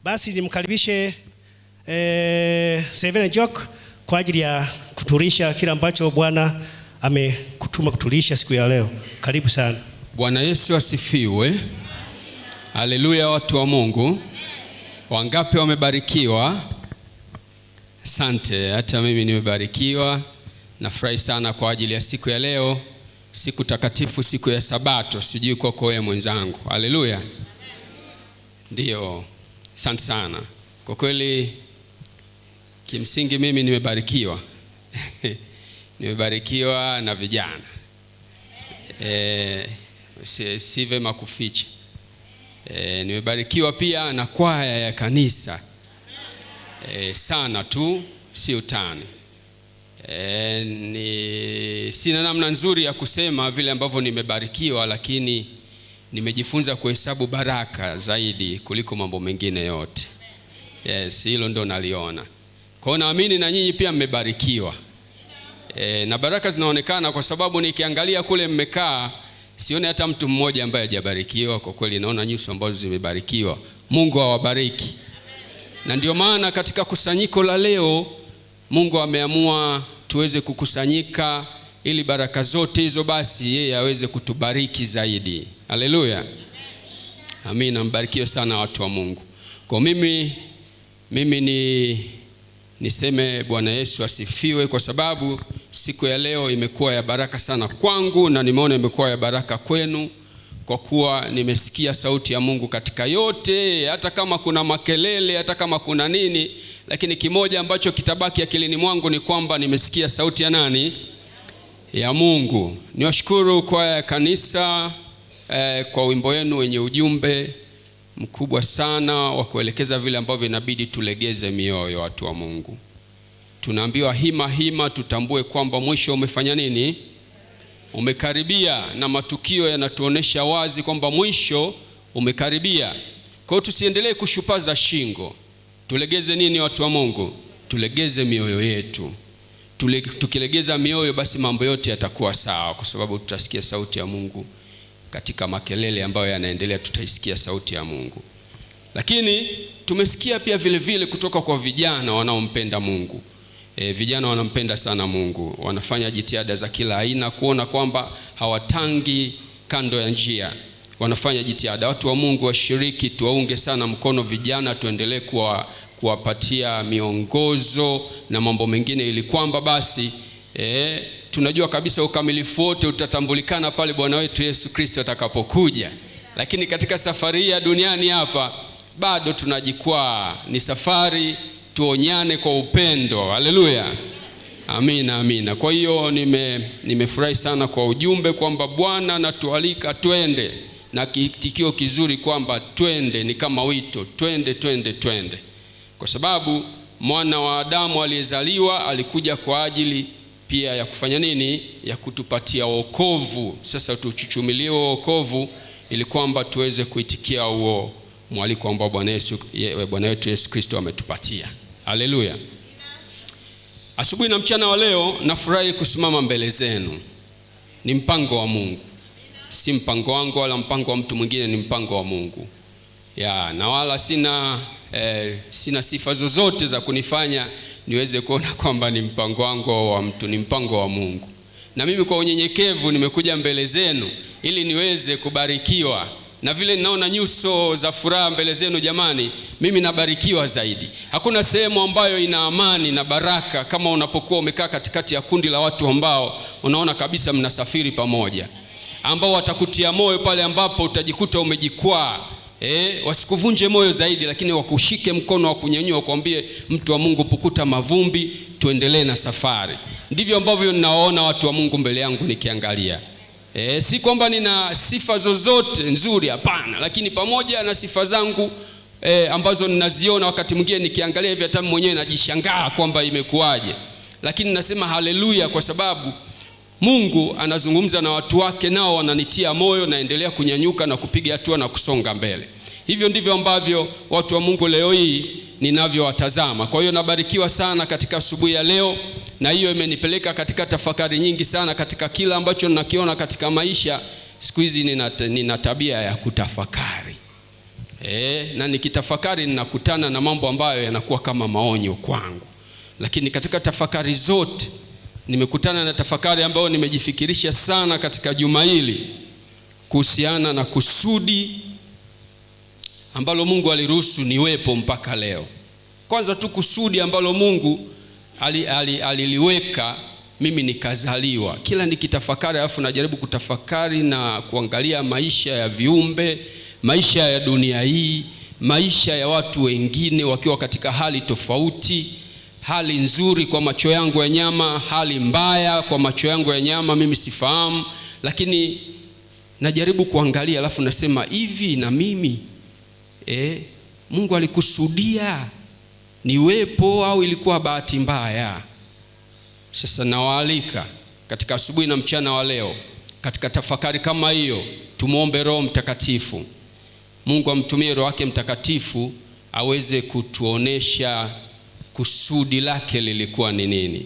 Basi nimkaribishe Seven Jock kwa ajili ya kutulisha kila ambacho Bwana amekutuma kutulisha siku ya leo. Karibu sana. Bwana Yesu asifiwe. Haleluya, watu wa Mungu. Wangapi wamebarikiwa? Asante, hata mimi nimebarikiwa. Nafurahi sana kwa ajili ya siku ya leo, siku takatifu, siku ya Sabato. Sijui kwako wewe mwenzangu. Haleluya. Ndio. Asante sana. Kwa kweli kimsingi mimi nimebarikiwa. Nimebarikiwa na vijana. Si vema kuficha. Nimebarikiwa pia na kwaya ya kanisa. Sana tu, si utani. Sina namna nzuri ya kusema vile ambavyo nimebarikiwa, lakini nimejifunza kuhesabu baraka zaidi kuliko mambo mengine yote. Yes, hilo ndo naliona. Kwa hiyo naamini na nyinyi pia mmebarikiwa. Na baraka zinaonekana kwa sababu nikiangalia kule mmekaa, sione hata mtu mmoja ambaye hajabarikiwa. Kwa kweli naona nyuso ambazo zimebarikiwa. Mungu awabariki. Na ndio maana katika kusanyiko la leo Mungu ameamua tuweze kukusanyika ili baraka zote hizo basi yeye aweze kutubariki zaidi. Haleluya. Amina. Mbarikiwe sana watu wa Mungu. Kwa mimi niseme Bwana Yesu asifiwe, kwa sababu siku ya leo imekuwa ya baraka sana kwangu na nimeona imekuwa ya baraka kwenu, kwa kuwa nimesikia sauti ya Mungu katika yote, hata kama kuna makelele, hata kama kuna nini, lakini kimoja ambacho kitabaki akilini mwangu ni kwamba nimesikia sauti ya nani? Ya Mungu. Niwashukuru kwa kanisa kwa wimbo wenu wenye ujumbe mkubwa sana wa kuelekeza vile ambavyo inabidi tulegeze mioyo watu wa Mungu. Tunaambiwa hima tutambue kwamba mwisho umefanya nini? Umekaribia, na matukio yanatuonesha wazi kwamba mwisho umekaribia. Kwa hiyo tusiendelee kushupaza shingo. Tulegeze nini watu wa Mungu? Tulegeze mioyo yetu. Tukilegeza mioyo basi mambo yote yatakuwa sawa, kwa sababu tutasikia sauti ya Mungu. Katika makelele ambayo yanaendelea tutaisikia sauti ya Mungu. Lakini tumesikia pia vile vile kutoka kwa vijana wanaompenda Mungu. Vijana wanampenda sana Mungu. Wanafanya jitihada za kila aina kuona kwamba hawatangi kando ya njia. Wanafanya jitihada. Watu wa Mungu washiriki, tuwaunge sana mkono vijana, tuendelee kuwapatia miongozo na mambo mengine, ili kwamba basi tunajua kabisa ukamilifu wote utatambulikana pale Bwana wetu Yesu Kristo atakapokuja. Lakini katika safari ya duniani hapa bado tunajikwaa. Ni safari, tuonyane kwa upendo. Haleluya. Amina. Kwa hiyo nimefurahi sana kwa ujumbe kwamba Bwana anatualika twende, na kitikio kizuri kwamba twende ni kama wito, twende. Kwa sababu mwana wa Adamu aliyezaliwa alikuja kwa ajili pia ya kufanya nini? Ya kutupatia wokovu. Sasa tuchuchumilie wokovu ili kwamba tuweze kuitikia huo mwaliko ambao Bwana wetu Yesu Kristo ametupatia. Haleluya. Asubuhi na mchana wa leo nafurahi kusimama mbele zenu. Ni mpango wa Mungu. Si mpango wangu wala mpango wa mtu mwingine, ni mpango wa Mungu. Na wala sina sifa zozote za kunifanya niweze kuona kwamba ni mpango wangu wa mtu, ni mpango wa Mungu. Na mimi kwa unyenyekevu nimekuja mbele zenu ili niweze kubarikiwa. Na vile ninaona nyuso za furaha mbele zenu, jamani, mimi nabarikiwa zaidi. Hakuna sehemu ambayo ina amani na baraka kama unapokuwa umekaa katikati ya kundi la watu ambao unaona kabisa mnasafiri pamoja, ambao watakutia moyo pale ambapo utajikuta umejikwaa. Wasikuvunje moyo zaidi, lakini wakushike mkono, wakunyanyua, kuambie mtu wa Mungu, pukuta mavumbi, tuendelee na safari. Ndivyo ambavyo ninaona watu wa Mungu mbele yangu nikiangalia. Si kwamba nina sifa zozote nzuri, hapana, lakini pamoja na sifa zangu ambazo ninaziona wakati mwingine nikiangalia hivi hata mwenyewe najishangaa kwamba imekuwaje. Lakini nasema haleluya, kwa sababu Mungu anazungumza na watu wake, nao wananitia moyo, naendelea kunyanyuka na kupiga hatua na kusonga mbele. Hivyo ndivyo ambavyo watu wa Mungu leo hii ninavyowatazama. Kwa hiyo nabarikiwa sana katika asubuhi ya leo, na hiyo imenipeleka katika tafakari nyingi sana katika kila ambacho ninakiona katika maisha. Siku hizi nina tabia ya kutafakari. Na nikitafakari ninakutana na mambo ambayo yanakuwa kama maonyo kwangu. Lakini katika tafakari zote nimekutana na tafakari ambayo nimejifikirisha sana katika juma hili kuhusiana na kusudi ambalo Mungu aliruhusu niwepo mpaka leo. Kwanza tu kusudi ambalo Mungu aliliweka mimi nikazaliwa. Kila nikitafakari alafu najaribu kutafakari na kuangalia maisha ya viumbe, maisha ya dunia hii, maisha ya watu wengine wakiwa katika hali tofauti, hali nzuri kwa macho yangu ya nyama, hali mbaya kwa macho yangu ya nyama mimi sifahamu, lakini najaribu kuangalia alafu nasema hivi na mimi Mungu alikusudia niwepo au ilikuwa bahati mbaya? Sasa nawaalika katika asubuhi na mchana wa leo katika tafakari kama hiyo, tumuombe Roho Mtakatifu. Mungu amtumie Roho wake Mtakatifu aweze kutuonesha kusudi lake lilikuwa ni nini.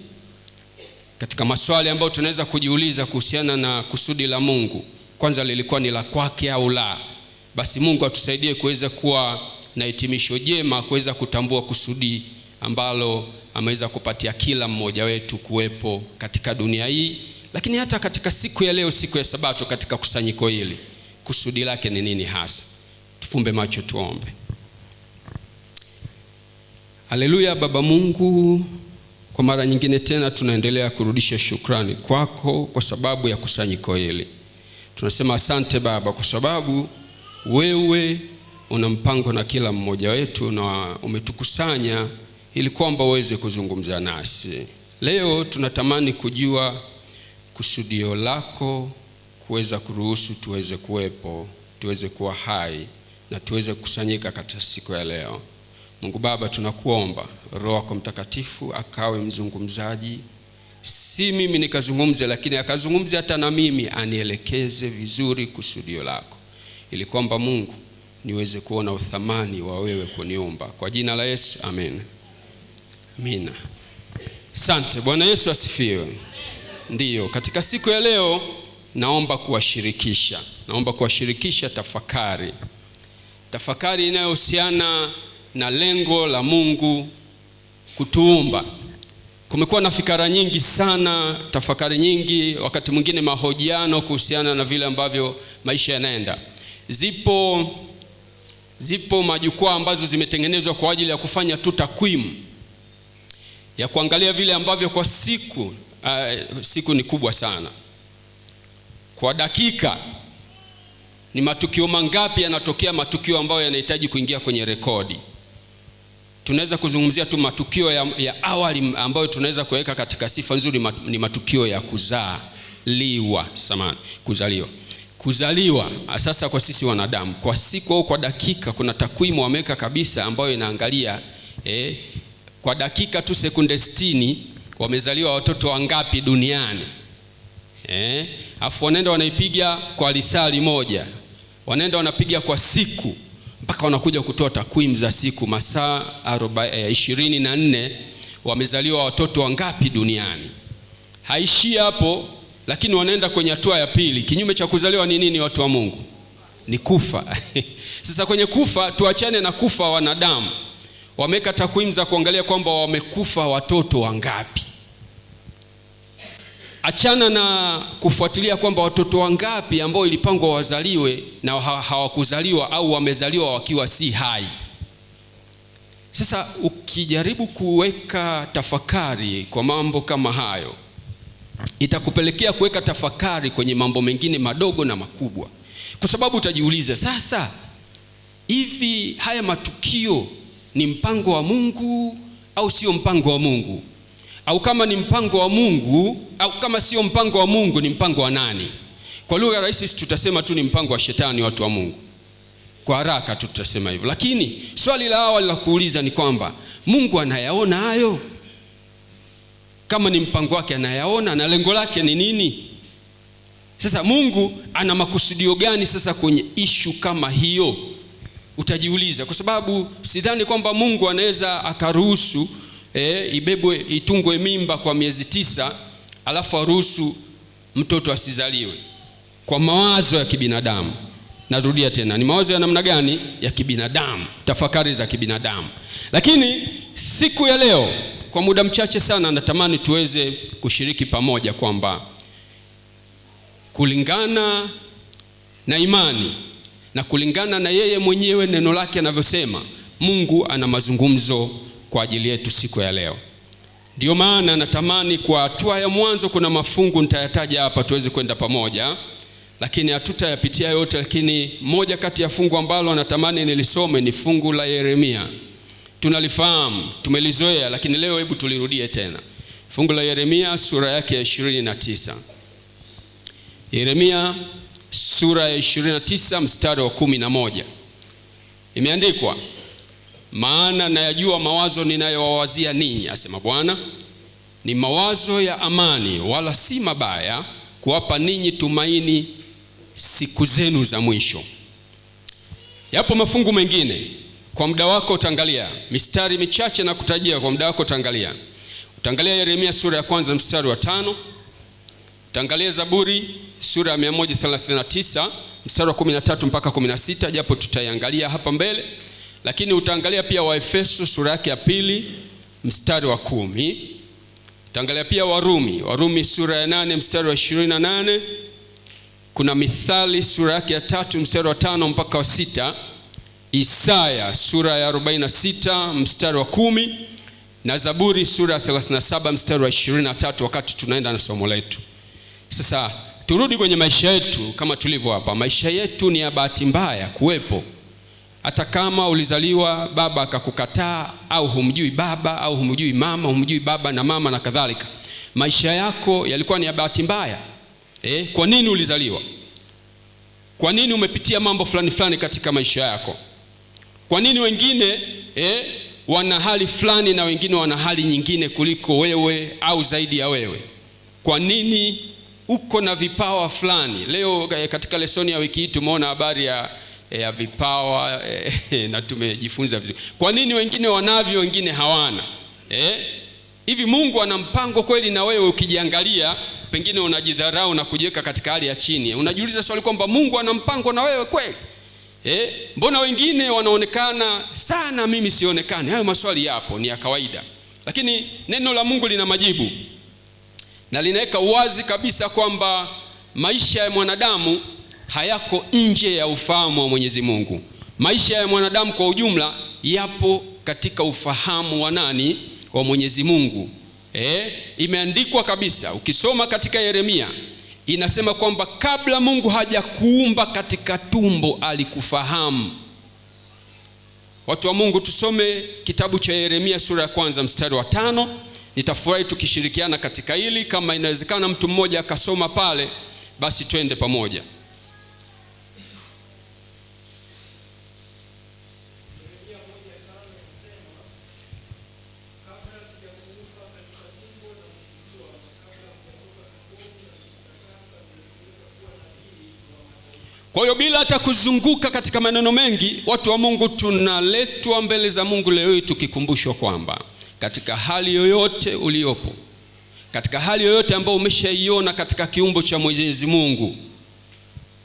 Katika maswali ambayo tunaweza kujiuliza kuhusiana na kusudi la Mungu, kwanza lilikuwa ni la kwake au la? Basi Mungu atusaidie kuweza kuwa na hitimisho jema, kuweza kutambua kusudi ambalo ameweza kupatia kila mmoja wetu kuwepo katika dunia hii, lakini hata katika siku ya leo, siku ya Sabato, katika kusanyiko hili, kusudi lake ni nini hasa? Tufumbe macho tuombe. Haleluya. Baba Mungu, kwa mara nyingine tena tunaendelea kurudisha shukrani kwako kwa sababu ya kusanyiko hili. Tunasema asante Baba kwa sababu wewe una mpango na kila mmoja wetu na umetukusanya ili kwamba uweze kuzungumza nasi. Leo tunatamani kujua kusudio lako, kuweza kuruhusu tuweze kuwepo, tuweze kuwa hai na tuweze kusanyika katika siku ya leo. Mungu Baba, tunakuomba Roho wako Mtakatifu akawe mzungumzaji, si mimi nikazungumze, lakini akazungumze hata na mimi, anielekeze vizuri kusudio lako, ili kwamba Mungu niweze kuona uthamani wa wewe kuniumba. Kwa jina la Yesu, amen. Amina. Asante. Bwana Yesu asifiwe. Ndiyo, katika siku ya leo naomba kuwashirikisha tafakari inayohusiana na lengo la Mungu kutuumba. Kumekuwa na fikra nyingi sana, tafakari nyingi, wakati mwingine mahojiano kuhusiana na vile ambavyo maisha yanaenda. Zipo majukwaa ambazo zimetengenezwa kwa ajili ya kufanya tu takwimu, ya kuangalia vile ambavyo kwa siku ni kubwa sana. Kwa dakika ni matukio mangapi yanatokea, matukio ambayo yanahitaji kuingia kwenye rekodi. Tunaweza kuzungumzia tu matukio ya awali ambayo tunaweza kuweka katika sifa nzuri, ni matukio ya kuzaliwa. Sasa kwa sisi wanadamu, kwa siku au kwa dakika, kuna takwimu wameweka kabisa ambayo inaangalia kwa dakika tu sekunde 60 wamezaliwa watoto wangapi duniani. Afu wanaenda wanaipiga kwa lisali moja, wanaenda wanapiga kwa siku, mpaka wanakuja kutoa takwimu za siku, masaa 24 wamezaliwa watoto wangapi duniani. Haishi hapo, lakini wanaenda kwenye hatua ya pili. Kinyume cha kuzaliwa ni nini, watu wa Mungu? Ni kufa. Sasa kwenye kufa, tuachane na kufa wanadamu, wameka takwimu za kuangalia kwamba wamekufa watoto wangapi. Achana na kufuatilia kwamba watoto wangapi ambao ilipangwa wazaliwe na hawakuzaliwa au wamezaliwa wakiwa si hai. Sasa ukijaribu kuweka tafakari kwa mambo kama hayo, itakupelekea kuweka tafakari kwenye mambo mengine madogo na makubwa. Kwa sababu utajiuliza, sasa hivi haya matukio ni mpango wa Mungu au sio mpango wa Mungu? Au kama ni mpango wa Mungu, au kama sio mpango wa Mungu, ni mpango wa nani? Kwa lugha rahisi tutasema tu ni mpango wa shetani, watu wa Mungu. Kwa haraka tu tutasema hivyo. Lakini swali la awali la kuuliza ni kwamba Mungu anayaona hayo? Kama ni mpango wake anayaona, na lengo lake ni nini? Sasa Mungu ana makusudio gani sasa kwenye ishu kama hiyo? Utajiuliza, kwa sababu sidhani kwamba Mungu anaweza akaruhusu itungwe mimba kwa miezi 9 alafu aruhusu mtoto asizaliwe. Kwa mawazo ya kibinadamu Narudia tena, ni mawazo ya namna gani? Ya kibinadamu, tafakari za kibinadamu. Lakini siku ya leo kwa muda mchache sana natamani tuweze kushiriki pamoja kwamba kulingana na imani na kulingana na yeye mwenyewe neno lake anavyosema, Mungu ana mazungumzo kwa ajili yetu siku ya leo. Ndio maana natamani kwa hatua ya mwanzo, kuna mafungu nitayataja hapa tuweze kwenda pamoja, lakini hatutayapitia yote. Lakini moja kati ya fungu ambalo natamani nilisome ni fungu la Yeremia. Tunalifahamu, tumelizoea, lakini leo hebu tulirudie tena. Fungu la Yeremia sura yake ya 29. Yeremia sura ya 29 mstari wa 11. Imeandikwa, maana nayajua mawazo ninayowawazia ninyi, asema Bwana, ni mawazo ya amani wala si mabaya, kuwapa ninyi tumaini siku zenu za mwisho. Yapo mafungu mengine, kwa muda wako utaangalia mistari michache na kutajia, kwa muda wako utaangalia. Utaangalia Yeremia sura ya kwanza mstari wa 5. Utaangalia Zaburi sura ya 139 mstari wa 13 mpaka 16, japo tutaiangalia hapa mbele. Lakini utaangalia pia Waefeso sura yake ya 2 mstari wa 10. Utaangalia pia Warumi sura ya 8 mstari wa 28. Kuna Mithali sura yake ya 3 mstari wa 5 mpaka wa 6. Isaya sura ya 46 mstari wa 10 na Zaburi sura ya 37 mstari wa 23, wakati tunaenda na somo letu. Sasa turudi kwenye maisha yetu kama tulivyo hapa. Maisha yetu ni ya bahati mbaya kuwepo. Hata kama ulizaliwa baba akakukataa, au humjui baba au humjui mama, humjui baba na mama na kadhalika, maisha yako yalikuwa ni ya bahati mbaya. Kwa nini ulizaliwa? Kwa nini umepitia mambo fulani fulani katika maisha yako? Kwa nini wengine wana hali fulani na wengine wana hali nyingine kuliko wewe au zaidi ya wewe? Kwa nini uko na vipawa fulani? Leo katika lesoni ya wiki hii tumeona habari ya vipawa na tumejifunza vizuri. Kwa nini wengine wanavyo wengine hawana? Hivi Mungu ana mpango kweli na wewe? Ukijiangalia pengine unajidharau na kujiweka katika hali ya chini. Unajiuliza swali kwamba Mungu ana mpango na wewe kweli? Mbona wengine wanaonekana sana, mimi sionekane? Hayo maswali yapo, ni ya kawaida. Lakini neno la Mungu lina majibu na linaweka wazi kabisa kwamba maisha ya mwanadamu hayako nje ya ufahamu wa Mwenyezi Mungu. Maisha ya mwanadamu kwa ujumla yapo katika ufahamu wa nani? Wa Mwenyezi Mungu. Imeandikwa kabisa, ukisoma katika Yeremia inasema kwamba kabla Mungu hajakuumba katika tumbo alikufahamu. Watu wa Mungu, tusome kitabu cha Yeremia sura ya kwanza mstari wa 5. Nitafurahi tukishirikiana katika hili. Kama inawezekana mtu mmoja akasoma pale, basi twende pamoja. Kwa hiyo bila hata kuzunguka katika maneno mengi, watu wa Mungu, tunaletwa mbele za Mungu leo hii tukikumbushwa kwamba katika hali yoyote uliopo, katika hali yoyote ambayo umeshaiona katika kiumbo cha Mwenyezi Mungu,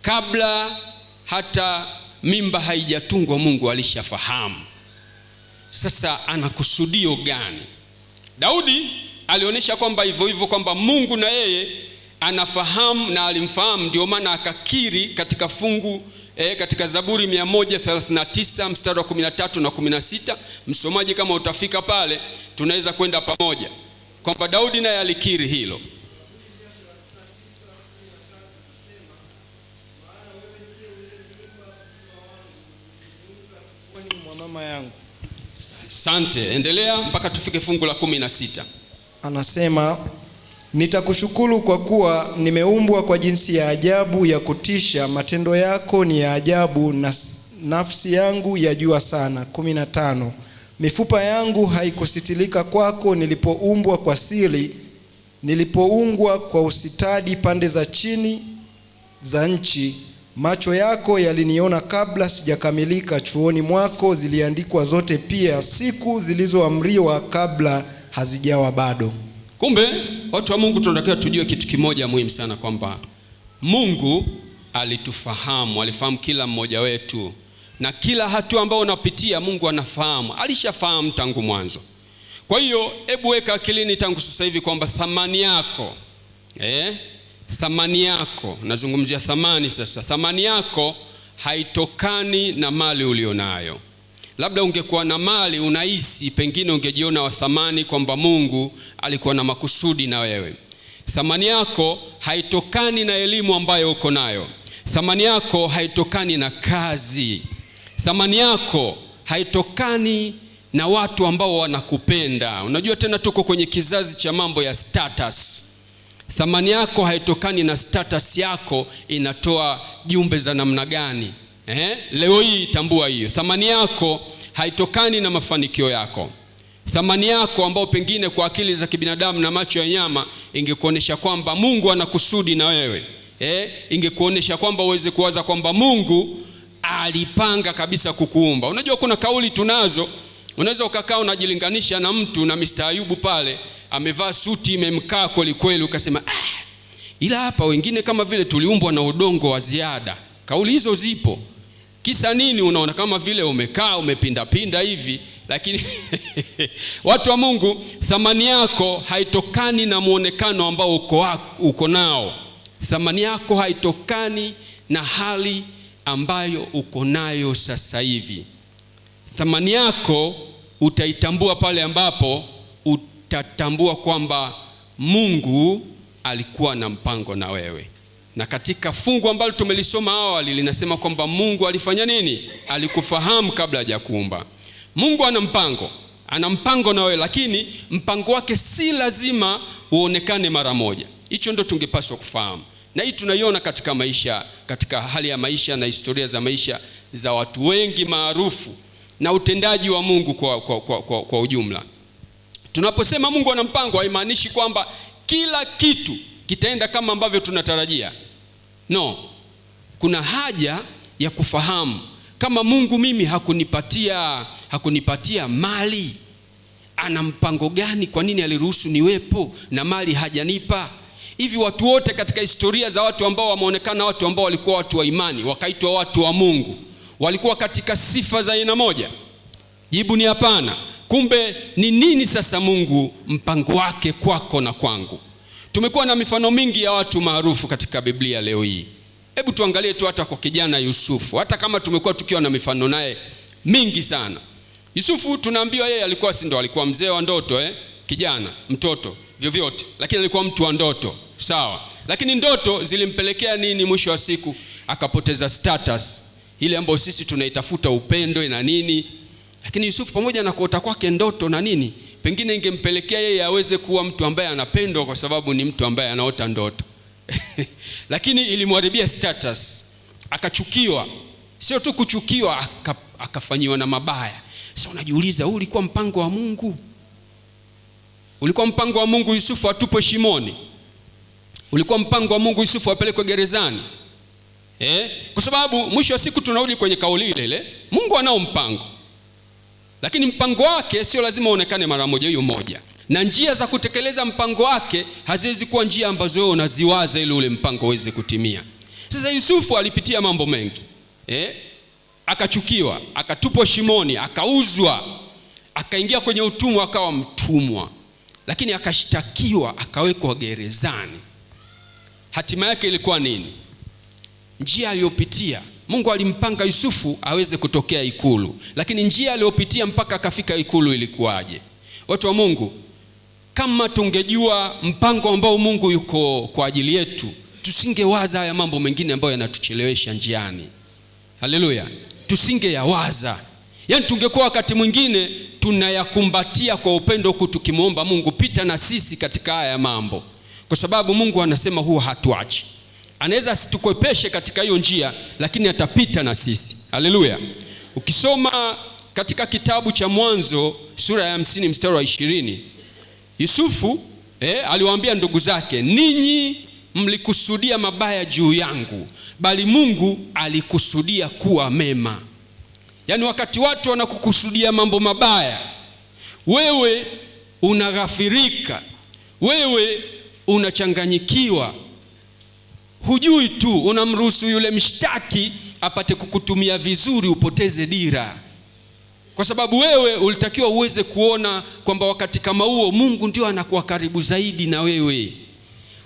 kabla hata mimba haijatungwa Mungu alishafahamu. Sasa ana kusudio gani? Daudi alionyesha kwamba hivyo kwamba Mungu na yeye anafahamu na alimfahamu. Ndio maana akakiri katika fungu katika Zaburi 139 mstari wa 13 na 16. Msomaji kama utafika pale tunaweza kwenda pamoja kwamba Daudi naye alikiri hilo. Mama yangu. Asante, endelea mpaka tufike fungu la 16. Anasema, nitakushukuru kwa kuwa nimeumbwa kwa jinsi ya ajabu ya kutisha, matendo yako ni ya ajabu na nafsi yangu yajua sana. 15. Mifupa yangu haikusitilika kwako nilipoumbwa kwa siri, nilipoungwa kwa usitadi pande za chini za nchi. Macho yako yaliniona kabla sijakamilika, chuoni mwako ziliandikwa zote pia, siku zilizoamriwa kabla hazijawa bado. Kumbe watu wa Mungu tunatakiwa tujue kitu kimoja muhimu sana, kwamba Mungu alitufahamu, alifahamu kila mmoja wetu, na kila hatua ambayo unapitia Mungu anafahamu, alishafahamu tangu mwanzo. Kwa hiyo hebu weka akilini tangu sasa hivi kwamba thamani yako, thamani yako, nazungumzia thamani sasa, thamani yako haitokani na mali ulionayo. Labda ungekuwa na mali, unahisi pengine ungejiona wa thamani, kwamba Mungu alikuwa na makusudi na wewe. Thamani yako haitokani na elimu ambayo uko nayo. Thamani yako haitokani na kazi. Thamani yako haitokani na watu ambao wanakupenda. Unajua tena tuko kwenye kizazi cha mambo ya status. Thamani yako haitokani na status yako inatoa jumbe za namna gani. Leo hii tambua hiyo. Thamani yako haitokani na mafanikio yako. Thamani yako ambao pengine kwa akili za kibinadamu na macho ya nyama ingekuonesha kwamba Mungu anakusudi na wewe, ingekuonesha kwamba uweze kuwaza kwamba Mungu alipanga kabisa kukuumba. Unajua kuna kauli tunazo, unaweza ukakaa unajilinganisha na mtu, na Mr. Ayubu pale amevaa suti imemkaa kweli kweli, ukasema ila hapa wengine kama vile tuliumbwa na udongo wa ziada. Kauli hizo zipo. Kisa nini? Unaona kama vile umekaa umepinda pinda hivi, lakini watu wa Mungu, thamani yako haitokani na muonekano ambao uko nao. Thamani yako haitokani na hali ambayo uko nayo sasa hivi. Thamani yako utaitambua pale ambapo utatambua kwamba Mungu alikuwa na mpango na wewe. Na katika fungu ambalo tumelisoma awali linasema kwamba Mungu alifanya nini? Alikufahamu kabla hajakuumba. Mungu ana mpango na wewe, lakini mpango wake si lazima uonekane mara moja. Hicho ndo tungepaswa kufahamu. Na hii tunaiona katika maisha, katika hali ya maisha na historia za maisha za watu wengi maarufu na utendaji wa Mungu kwa ujumla. Tunaposema Mungu ana mpango, haimaanishi kwamba kila kitu kitaenda kama ambavyo tunatarajia. No. Kuna haja ya kufahamu kama Mungu mimi hakunipatia mali, ana mpango gani? Kwa nini aliruhusu niwepo na mali hajanipa? Hivi watu wote katika historia za watu ambao wameonekana watu ambao walikuwa watu wa imani, wakaitwa watu wa Mungu, walikuwa katika sifa za aina moja? Jibu ni hapana. Kumbe ni nini sasa Mungu mpango wake kwako na kwangu? Tumekuwa na mifano mingi ya watu maarufu katika Biblia leo hii. Hebu tuangalie tu hata kwa kijana Yusufu, hata kama tumekuwa tukiwa na mifano naye mingi sana. Yusufu tunaambiwa yeye alikuwa alikuwa mzee wa ndoto, kijana, mtoto, vyovyote, lakini alikuwa mtu wa ndoto, sawa. Lakini ndoto zilimpelekea nini? Mwisho wa siku akapoteza status ile ambayo sisi tunaitafuta, upendo na nini. Lakini Yusufu pamoja na kuota kwake ndoto na nini, pengine ingempelekea yeye aweze kuwa mtu ambaye anapendwa kwa sababu ni mtu ambaye anaota ndoto. Lakini ilimharibia status, akachukiwa. Sio tu kuchukiwa, akafanyiwa na mabaya. Sasa unajiuliza, huu ulikuwa mpango wa Mungu? Ulikuwa mpango wa Mungu Yusufu atupwe shimoni? Ulikuwa mpango wa Mungu Yusufu apelekwe gerezani? Kwa sababu mwisho wa siku tunarudi kwenye kauli ile, Mungu anao mpango, lakini mpango wake sio lazima uonekane mara moja hiyo moja. Na njia za kutekeleza mpango wake haziwezi kuwa njia ambazo wewe unaziwaza ili ule mpango uweze kutimia. Sasa Yusufu alipitia mambo mengi. Akachukiwa, akatupwa shimoni, akauzwa, akaingia kwenye utumwa, akawa mtumwa. Lakini akashtakiwa, akawekwa gerezani. Hatima yake ilikuwa nini? Njia aliyopitia, Mungu alimpanga Yusufu aweze kutokea ikulu, lakini njia aliyopitia mpaka akafika ikulu ilikuwaje? Watu wa Mungu, kama tungejua mpango ambao Mungu yuko kwa ajili yetu, tusingewaza haya mambo mengine ambayo yanatuchelewesha njiani. Haleluya. Tusingeyawaza. Yaani tungekuwa wakati mwingine tunayakumbatia kwa upendo huku tukimuomba Mungu, pita na sisi katika haya mambo. Kwa sababu Mungu anasema huwa hatuachi. Anaweza asitukwepeshe katika hiyo njia, lakini atapita na sisi. Haleluya. Ukisoma katika kitabu cha Mwanzo sura ya 50 mstari wa 20, Yusufu aliwaambia ndugu zake, ninyi mlikusudia mabaya juu yangu, bali Mungu alikusudia kuwa mema. Yaani wakati watu wanakukusudia mambo mabaya, wewe unaghafirika, wewe unachanganyikiwa, hujui tu, unamruhusu yule mshtaki apate kukutumia vizuri upoteze dira. Kwa sababu wewe ulitakiwa uweze kuona kwamba wakati kama huo Mungu ndio anakuwa karibu zaidi na wewe.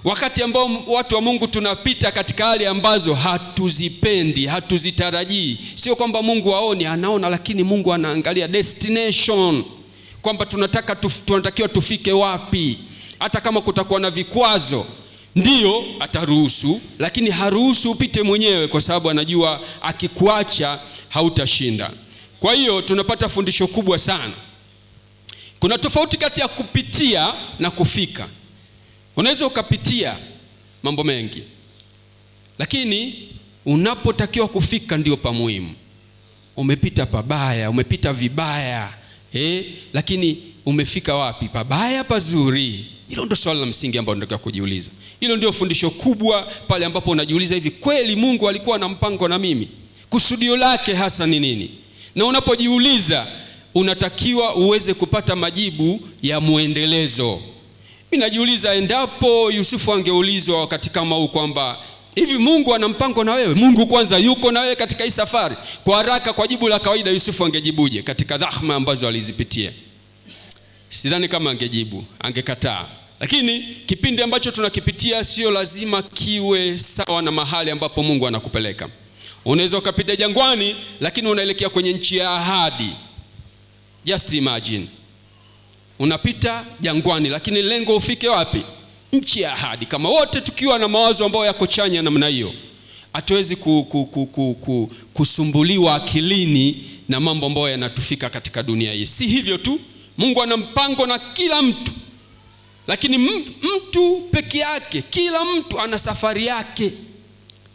Wakati ambao watu wa Mungu tunapita katika hali ambazo hatuzipendi, hatuzitarajii. Sio kwamba Mungu haoni, anaona, lakini Mungu anaangalia destination, kwamba tunatakiwa tufike wapi. Hata kama kutakuwa na vikwazo, ndio ataruhusu, lakini haruhusu upite mwenyewe, kwa sababu anajua akikuacha hautashinda. Kwa hiyo tunapata fundisho kubwa sana. Kuna tofauti kati ya kupitia na kufika. Unaweza ukapitia mambo mengi, lakini unapotakiwa kufika ndio pa muhimu. Umepita pabaya, umepita vibaya, lakini umefika wapi? Pabaya, pazuri? Hilo ndio swali la msingi ambalo tunataka kujiuliza. Hilo ndio fundisho kubwa pale ambapo unajiuliza, hivi kweli Mungu alikuwa na mpango na mimi? Kusudio lake hasa ni nini? Na unapojiuliza, unatakiwa uweze kupata majibu ya muendelezo. Mimi najiuliza, endapo Yusufu angeulizwa wakati kama huu kwamba hivi Mungu ana mpango na wewe? Mungu kwanza yuko na wewe katika hii safari? Kwa haraka, kwa jibu la kawaida, Yusufu angejibuje katika dhahma ambazo alizipitia? Sidhani kama angejibu, angekataa. Lakini kipindi ambacho tunakipitia sio lazima kiwe sawa na mahali ambapo Mungu anakupeleka. Unaweza ukapita jangwani, lakini unaelekea kwenye nchi ya ahadi. Just imagine, unapita jangwani, lakini lengo ufike wapi? Nchi ya ahadi. Kama wote tukiwa na mawazo ambayo yako chanya namna hiyo, hatuwezi kusumbuliwa akilini na mambo ambayo yanatufika katika dunia hii. Si hivyo tu, Mungu ana mpango na kila mtu, lakini mtu peke yake, kila mtu ana safari yake.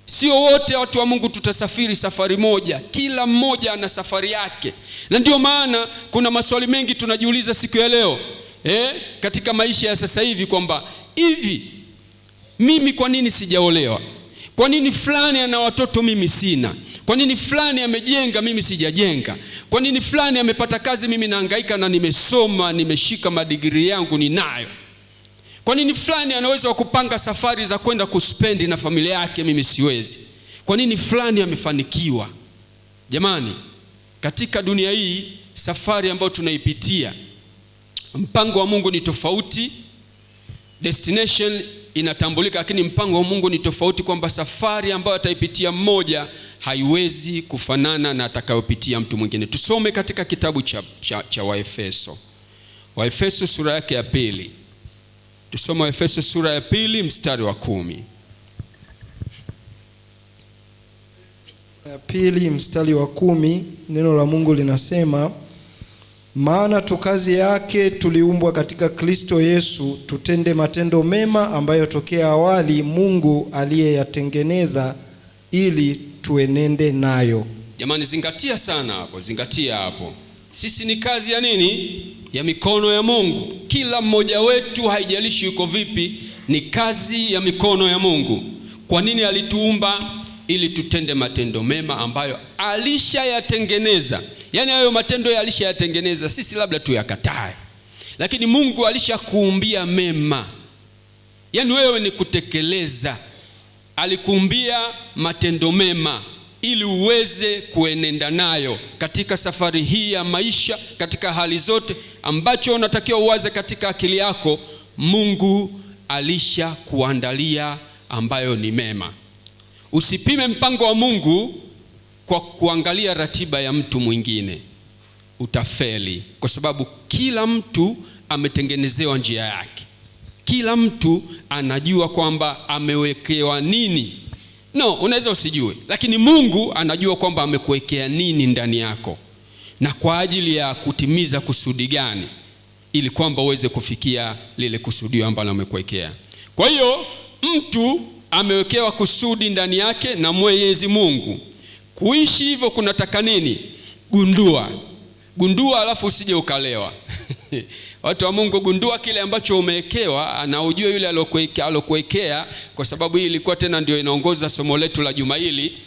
Sio wote watu wa Mungu tutasafiri safari moja, kila mmoja ana safari yake. Na ndio maana kuna maswali mengi tunajiuliza siku ya leo, katika maisha ya sasa hivi, kwamba hivi mimi kwa nini sijaolewa? Kwa nini fulani ana watoto mimi sina? Kwa nini fulani amejenga mimi sijajenga? Kwa nini fulani amepata kazi mimi nahangaika na nimesoma, nimeshika madigrii yangu ninayo? Kwa nini fulani anaweza kupanga safari za kwenda kuspendi na familia yake mimi siwezi? Kwa nini fulani amefanikiwa? Jamani, katika dunia hii, safari ambayo tunaipitia, mpango wa Mungu ni tofauti. Destination inatambulika, lakini mpango wa Mungu ni tofauti, kwamba safari ambayo ataipitia mmoja haiwezi kufanana na atakayopitia mtu mwingine. Tusome katika kitabu cha Waefeso. Waefeso sura yake ya 2. Tusome Waefeso sura ya 2 mstari wa 10. Ya 2 mstari wa 10, neno la Mungu linasema, maana tu kazi yake tuliumbwa katika Kristo Yesu tutende matendo mema ambayo tokea awali Mungu aliyeyatengeneza ili tuenende nayo. Jamani, zingatia sana hapo, zingatia hapo. Sisi ni kazi ya nini? Ya mikono ya Mungu. Kila mmoja wetu, haijalishi yuko vipi, ni kazi ya mikono ya Mungu. Kwa nini alituumba? Ili tutende matendo mema ambayo alishayatengeneza. Yaani hayo matendo alishayatengeneza, sisi labda tuyakatae, lakini Mungu alishakuumbia mema. Yaani wewe ni kutekeleza. Alikuumbia matendo mema ili uweze kuenenda nayo katika safari hii ya maisha, katika hali zote. Ambacho unatakiwa uwaze katika akili yako, Mungu alisha kuandalia ambayo ni mema. Usipime mpango wa Mungu kwa kuangalia ratiba ya mtu mwingine, utafeli, kwa sababu kila mtu ametengenezewa njia yake. Kila mtu anajua kwamba amewekewa nini. Unaweza usijue, lakini Mungu anajua kwamba amekuwekea nini ndani yako, na kwa ajili ya kutimiza kusudi gani, ili kwamba uweze kufikia lile kusudio ambalo amekuwekea. Kwa hiyo mtu amewekewa kusudi ndani yake na Mwenyezi Mungu. Kuishi hivyo kunataka nini? Gundua alafu usije ukalewa. Watu wa Mungu, gundua kile ambacho umewekewa, na ujue yule alokuwekea, kwa sababu hii ilikuwa tena ndio inaongoza somo letu la juma hili.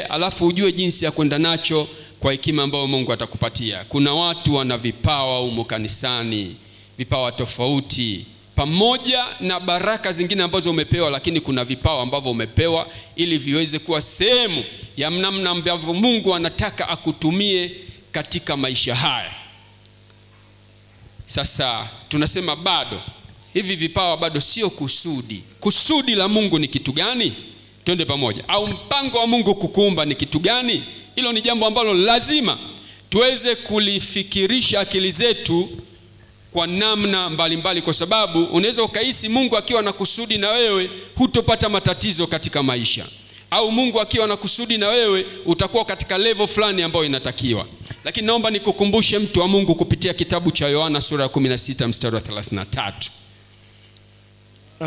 Alafu ujue jinsi ya kwenda nacho kwa hekima ambayo Mungu atakupatia. Kuna watu wana vipawa humo kanisani, vipawa tofauti. pamoja na baraka zingine ambazo umepewa, lakini kuna vipawa ambavyo umepewa ili viweze kuwa sehemu ya namna ambavyo Mungu anataka akutumie katika maisha haya. Sasa tunasema bado hivi vipawa bado sio kusudi. Kusudi la Mungu ni kitu gani? Twende pamoja. Au mpango wa Mungu kukuumba ni kitu gani? Hilo ni jambo ambalo lazima tuweze kulifikirisha akili zetu kwa namna mbalimbali, kwa sababu unaweza ukahisi Mungu akiwa na kusudi na wewe hutopata matatizo katika maisha, au Mungu akiwa na kusudi na wewe utakuwa katika level fulani ambayo inatakiwa. Lakini naomba nikukumbushe mtu wa Mungu kupitia kitabu cha Yohana sura ya 16 mstari wa 33.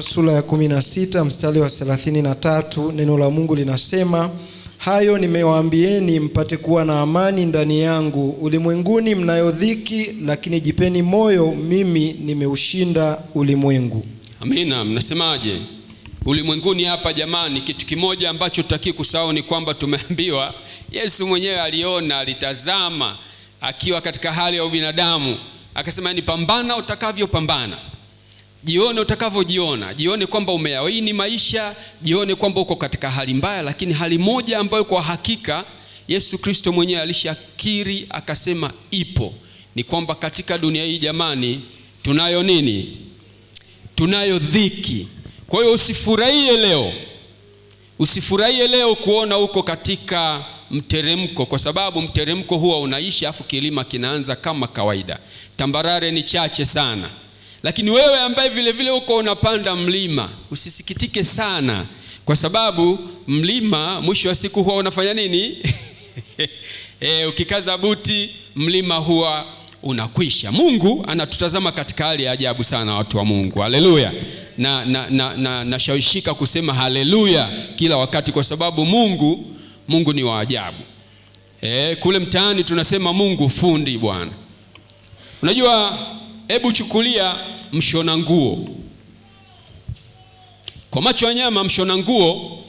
Sura ya 16 mstari wa 33, neno la Mungu linasema, hayo nimewaambieni mpate kuwa na amani ndani yangu. Ulimwenguni mnayo dhiki, lakini jipeni moyo, mimi nimeushinda ulimwengu. Amina. Mnasemaje? Ulimwenguni hapa jamani, kitu kimoja ambacho tutaki kusahau ni kwamba tumeambiwa Yesu mwenyewe aliona, alitazama akiwa katika hali ya ubinadamu, akasema ni pambana utakavyopambana, jione utakavyojiona, jione kwamba umeyaini maisha, jione kwamba uko katika hali mbaya, lakini hali moja ambayo kwa hakika Yesu Kristo mwenyewe alishakiri akasema ipo, ni kwamba katika dunia hii jamani tunayo nini? Tunayo dhiki. Kwa hiyo usifurahie leo kuona uko katika mteremko, kwa sababu mteremko huwa unaishi afu kilima kinaanza kama kawaida. Tambarare ni chache sana. Lakini wewe ambaye vile vile uko unapanda mlima, usisikitike sana, kwa sababu mlima mwisho wa siku huwa unafanya nini? Ukikaza buti mlima huwa unakwisha. Mungu anatutazama katika hali ya ajabu sana, watu wa Mungu. Haleluya. Na shawishika kusema haleluya kila wakati, kwa sababu Mungu ni wa ajabu. Kule mtaani tunasema Mungu fundi bwana. Unajua, hebu chukulia mshona nguo. Kwa macho ya nyama mshona nguo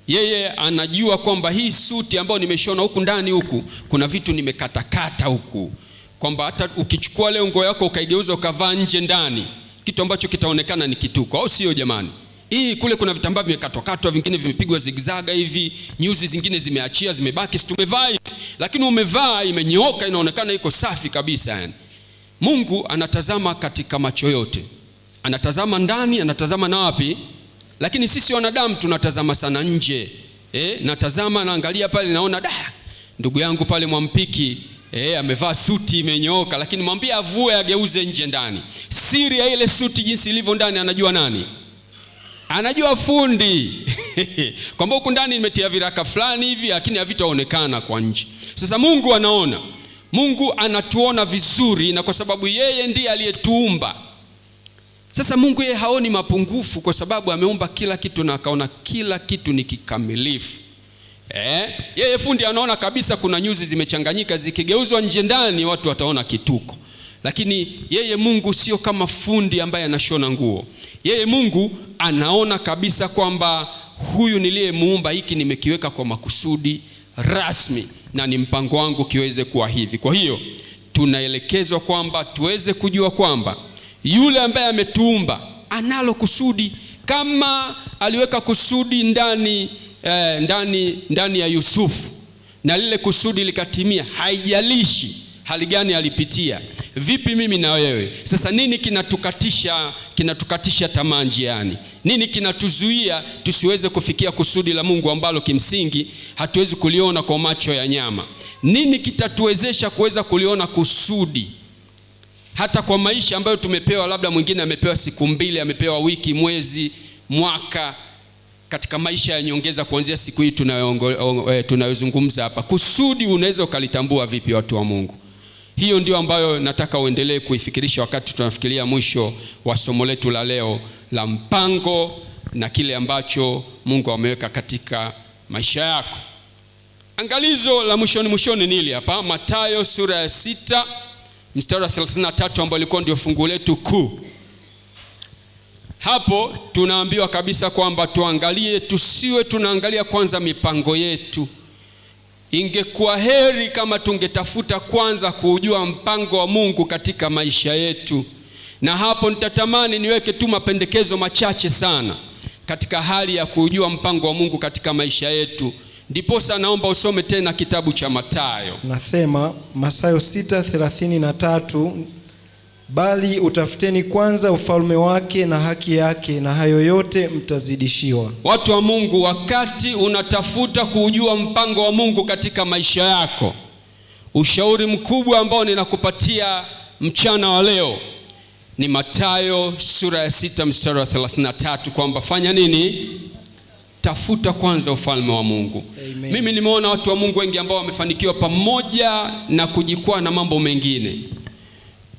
yeye anajua kwamba hii suti ambayo nimeshona huku ndani huku kuna vitu nimekatakata huku, kwamba hata ukichukua leo nguo yako ukaigeuza ukavaa nje ndani, kitu ambacho kitaonekana ni kituko, au sio jamani? Hii kule kuna vitambaa vimekatwa, vingine vimepigwa zigzaga hivi, nyuzi zingine zimeachia zimebaki, si tumevaa, lakini umevaa imenyooka, inaonekana iko safi kabisa yani. Mungu anatazama katika macho yote, anatazama ndani, anatazama na wapi? Lakini sisi wanadamu tunatazama sana nje. Natazama, naangalia pale, naona ndugu yangu pale Mwampiki amevaa suti imenyooka, lakini mwambie avue ageuze nje ndani. Siri ya ile suti jinsi ilivyo ndani anajua nani? Anajua fundi. Kwamba huku ndani nimetia viraka fulani hivi, lakini havitaonekana kwa nje. Sasa Mungu anaona. Mungu anatuona vizuri, na kwa sababu yeye ndiye aliyetuumba. Sasa Mungu yeye haoni mapungufu, kwa sababu ameumba kila kitu na akaona kila kitu ni kikamilifu. Yeye fundi anaona kabisa kuna nyuzi zimechanganyika, zikigeuzwa nje ndani watu wataona kituko. Lakini yeye Mungu sio kama fundi ambaye anashona nguo. Yeye Mungu anaona kabisa kwamba huyu niliyemuumba, hiki nimekiweka kwa makusudi rasmi na ni mpango wangu kiweze kuwa hivi. Kwa hiyo tunaelekezwa kwamba tuweze kujua kwamba yule ambaye ametuumba analo kusudi, kama aliweka kusudi ndani ya Yusufu na lile kusudi likatimia, haijalishi hali gani alipitia. Vipi mimi na wewe? Sasa nini kinatukatisha tamaa njiani? Nini kinatuzuia tusiweze kufikia kusudi la Mungu ambalo kimsingi hatuwezi kuliona kwa macho ya nyama? Nini kitatuwezesha kuweza kuliona kusudi hata kwa maisha ambayo tumepewa? Labda mwingine amepewa siku 2, amepewa wiki, mwezi, mwaka, katika maisha ya nyongeza kuanzia siku hii tunayozungumza hapa. Kusudi unaweza ukalitambua vipi, watu wa Mungu? Hiyo ndio ambayo nataka uendelee kuifikirisha wakati tunafikiria mwisho wa somo letu la leo la mpango na kile ambacho Mungu ameweka katika maisha yako. Angalizo la mwishoni ni hili hapa, Mathayo sura ya 6 mstari wa 33 ambao liko ndio fungu letu kuu. Hapo tunaambiwa kabisa kwamba tuangalie, tusiwe tunaangalia kwanza mipango yetu. Ingekuwa heri kama tungetafuta kwanza kujua mpango wa Mungu katika maisha yetu. Na hapo nitatamani niweke tu mapendekezo machache sana katika hali ya kujua mpango wa Mungu katika maisha yetu. Ndiposa naomba usome tena kitabu cha Mathayo. Nasema Mathayo 6:33, bali utafuteni kwanza ufalme wake na haki yake, na hayo yote mtazidishiwa. Watu wa Mungu, wakati unatafuta kujua mpango wa Mungu katika maisha yako, ushauri mkubwa ambao ninakupatia mchana wa leo ni Mathayo sura ya 6 mstari wa 33, kwamba fanya nini? Tafuta kwanza ufalme wa Mungu. Amen. Mimi nimeona watu wa Mungu wengi ambao wamefanikiwa pamoja na kujikwaa na mambo mengine,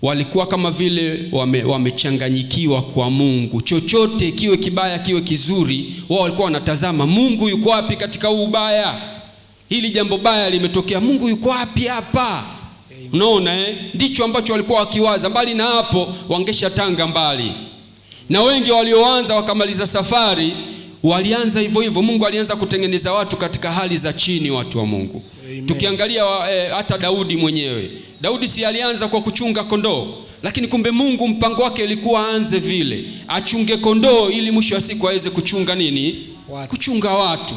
walikuwa kama vile wamechanganyikiwa kwa Mungu. Chochote kiwe kibaya kiwe kizuri, wao walikuwa wanatazama Mungu yuko wapi katika huu ubaya. Hili jambo baya limetokea, Mungu yuko wapi hapa? Unaona ndicho ambacho walikuwa wakiwaza. Mbali na hapo wangeshatanga mbali. Na wengi walioanza wakamaliza safari walianza hivyo hivyo. Mungu alianza kutengeneza watu katika hali za chini, watu wa Mungu. Amen. Tukiangalia hata Daudi mwenyewe. Daudi si alianza kwa kuchunga kondoo, lakini kumbe Mungu mpango wake ilikuwa aanze vile, achunge kondoo ili mwisho wa siku aweze kuchunga nini? Kuchunga watu.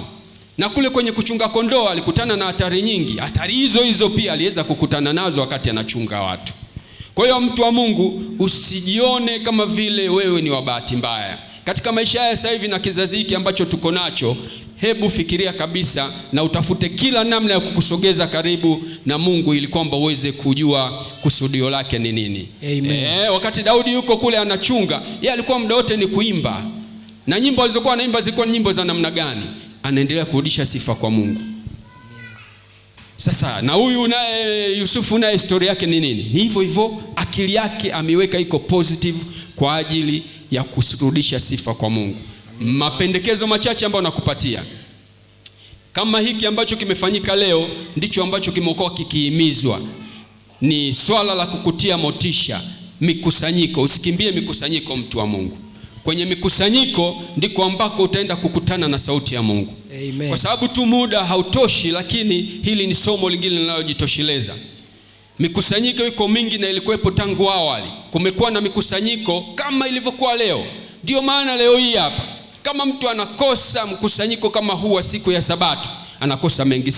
Na kule kwenye kuchunga kondoo alikutana na hatari nyingi. Hatari hizo pia aliweza kukutana nazo wakati anachunga watu. Kwa hiyo mtu wa Mungu, usijione kama vile wewe ni wa bahati mbaya. Katika maisha haya sasa hivi na kizazi hiki ambacho tuko nacho, hebu fikiria kabisa na utafute kila namna ya kukusogeza karibu na Mungu ili kwamba uweze kujua kusudio lake ni nini. Amen. Wakati Daudi yuko kule anachunga, yeye alikuwa muda wote ni kuimba. Na nyimbo alizokuwa anaimba zilikuwa nyimbo za namna gani? Anaendelea kurudisha sifa kwa Mungu. Sasa na huyu naye Yusufu, naye historia yake ni nini? Ni hivyo hivyo, akili yake ameiweka iko positive kwa ajili ya kurudisha sifa kwa Mungu. Mapendekezo machache ambayo nakupatia. Kama hiki ambacho kimefanyika leo ndicho ambacho kimekuwa kikihimizwa, ni swala la kukutia motisha, mikusanyiko. Usikimbie mikusanyiko, mtu wa Mungu. Kwenye mikusanyiko ndiko ambako utaenda kukutana na sauti ya Mungu. Amen. Kwa sababu tu muda hautoshi, lakini hili ni somo lingine linalojitosheleza. Mikusanyiko iko mingi na ilikuwepo tangu awali. Kumekuwa na mikusanyiko kama ilivyokuwa leo. Ndio maana leo hii hapa, kama mtu anakosa mkusanyiko kama huu wa siku ya Sabato, anakosa mengi.